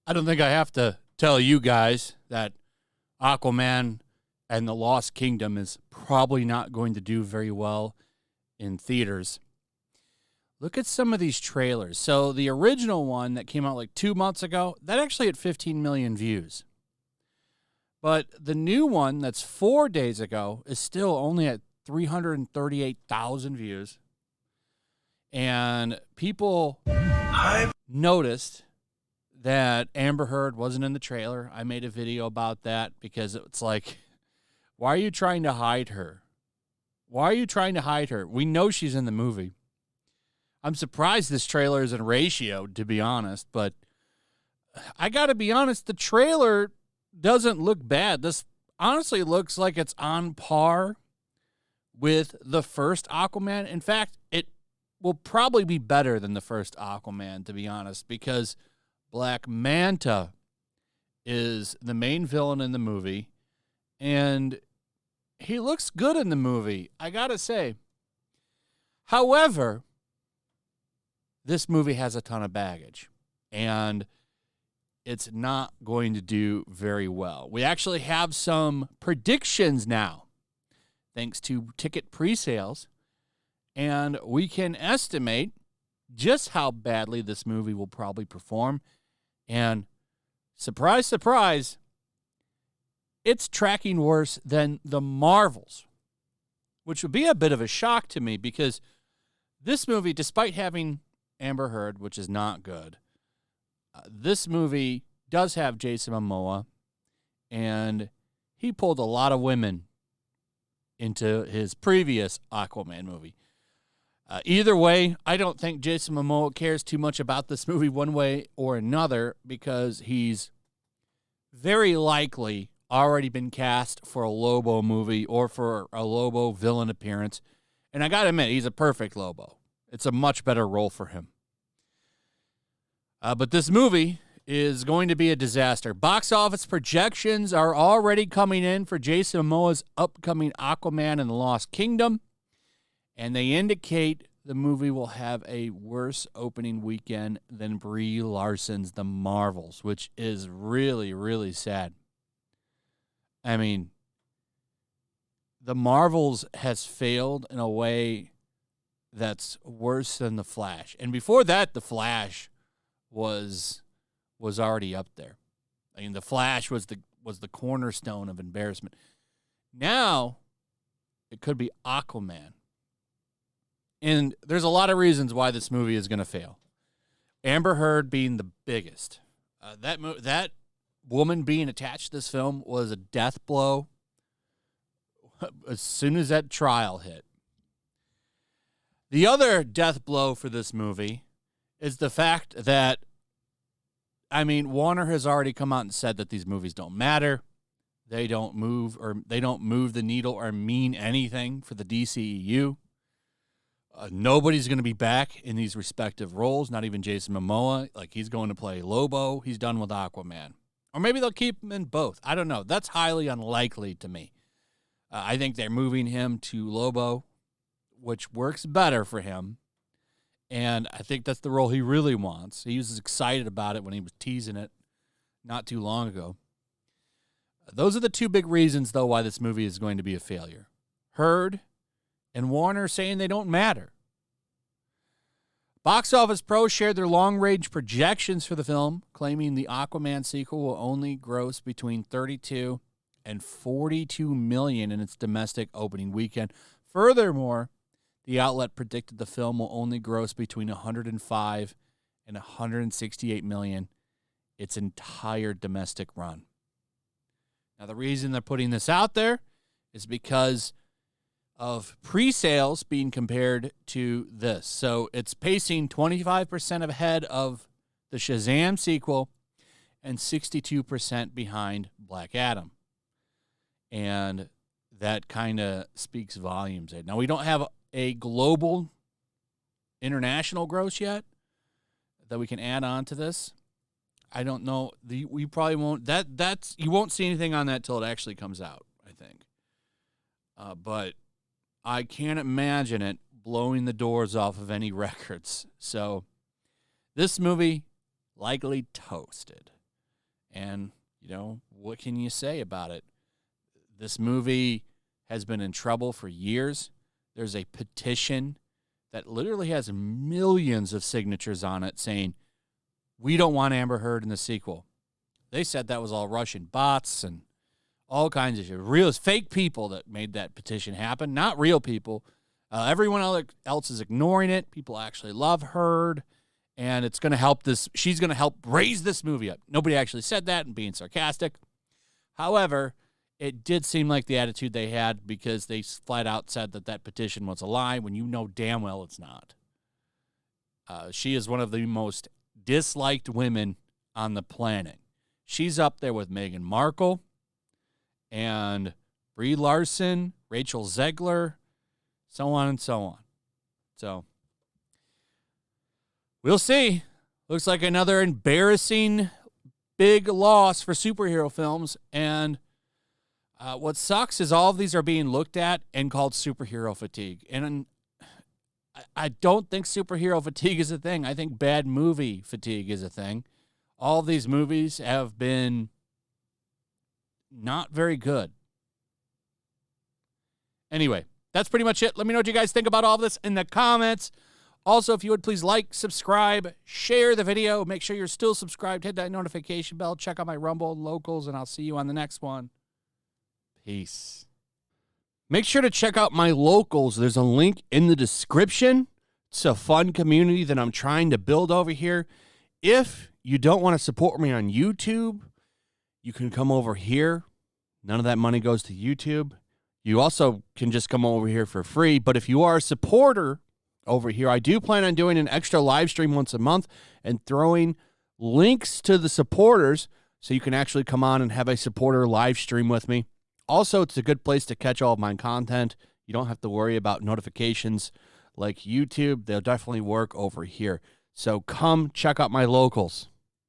I don't think I have to tell you guys that Aquaman and the Lost Kingdom is probably not going to do very well in theaters. Look at some of these trailers. So the original one that came out like 2 months ago, that actually had 15 million views. But the new one that's 4 days ago is still only at 338,000 views. And people noticed that Amber Heard wasn't in the trailer. I made a video about that because it's like, why are you trying to hide her? Why are you trying to hide her? We know she's in the movie. I'm surprised this trailer isn't ratioed, to be honest, but I got to be honest, the trailer doesn't look bad. This honestly looks like it's on par with the first Aquaman. In fact, it will probably be better than the first Aquaman, to be honest, because Black Manta is the main villain in the movie, and he looks good in the movie, I gotta say. However, this movie has a ton of baggage, and it's not going to do very well. We actually have some predictions now, thanks to ticket pre-sales, and we can estimate just how badly this movie will probably perform. And surprise, surprise, it's tracking worse than the Marvels, which would be a bit of a shock to me because this movie, despite having Amber Heard, which is not good, this movie does have Jason Momoa, and he pulled a lot of women into his previous Aquaman movie. Either way, I don't think Jason Momoa cares too much about this movie one way or another because he's very likely already been cast for a Lobo movie or for a Lobo villain appearance. And I got to admit, he's a perfect Lobo. It's a much better role for him. But this movie is going to be a disaster. Box office projections are already coming in for Jason Momoa's upcoming Aquaman and the Lost Kingdom, and they indicate the movie will have a worse opening weekend than Brie Larson's The Marvels, which is really, really sad. I mean, The Marvels has failed in a way that's worse than The Flash. And before that, The Flash was already up there. I mean, The Flash was the cornerstone of embarrassment. Now, it could be Aquaman. And there's a lot of reasons why this movie is going to fail. Amber Heard being the biggest. That woman being attached to this film was a death blow as soon as that trial hit. The other death blow for this movie is the fact that, I mean, Warner has already come out and said that these movies don't matter. They don't move the needle or mean anything for the DCEU. Nobody's going to be back in these respective roles, not even Jason Momoa. Like, he's going to play Lobo. He's done with Aquaman. Or maybe they'll keep him in both. I don't know. That's highly unlikely to me. I think they're moving him to Lobo, which works better for him. And I think that's the role he really wants. He was excited about it when he was teasing it not too long ago. Those are the two big reasons, though, why this movie is going to be a failure. Heard and Warner saying they don't matter. Box Office Pro shared their long-range projections for the film, claiming the Aquaman sequel will only gross between 32 and 42 million in its domestic opening weekend. Furthermore, the outlet predicted the film will only gross between 105 and 168 million its entire domestic run. Now, the reason they're putting this out there is because of pre-sales being compared to this. So it's pacing 25% ahead of the Shazam sequel and 62% behind Black Adam. And that kind of speaks volumes. Now, we don't have a global international gross yet that we can add on to this. I don't know. We probably won't. You won't see anything on that till it actually comes out, I think. But I can't imagine it blowing the doors off of any records. So this movie likely toasted. And, what can you say about it? This movie has been in trouble for years. There's a petition that literally has millions of signatures on it saying, we don't want Amber Heard in the sequel. They said that was all Russian bots and all kinds of shit. Real fake people that made that petition happen, not real people. Everyone else is ignoring it. People actually love Heard, and it's going to help this. She's going to help raise this movie up. Nobody actually said that and being sarcastic. However, it did seem like the attitude they had because they flat out said that petition was a lie when you know damn well it's not. She is one of the most disliked women on the planet. She's up there with Meghan Markle and Brie Larson, Rachel Zegler, so on and so on. So we'll see. Looks like another embarrassing big loss for superhero films. And what sucks is all of these are being looked at and called superhero fatigue. And I don't think superhero fatigue is a thing. I think bad movie fatigue is a thing. All of these movies have been not very good. Anyway, that's pretty much it. Let me know what you guys think about all of this in the comments. Also, if you would please like, subscribe, share the video. Make sure you're still subscribed. Hit that notification bell. Check out my Rumble and locals, and I'll see you on the next one. Peace. Make sure to check out my locals. There's a link in the description. It's a fun community that I'm trying to build over here. If you don't want to support me on YouTube, you can come over here. None of that money goes to YouTube. You also can just come over here for free. But if you are a supporter over here, I do plan on doing an extra live stream once a month and throwing links to the supporters so you can actually come on and have a supporter live stream with me. Also, it's a good place to catch all of my content. You don't have to worry about notifications like YouTube. They'll definitely work over here. So come check out my locals.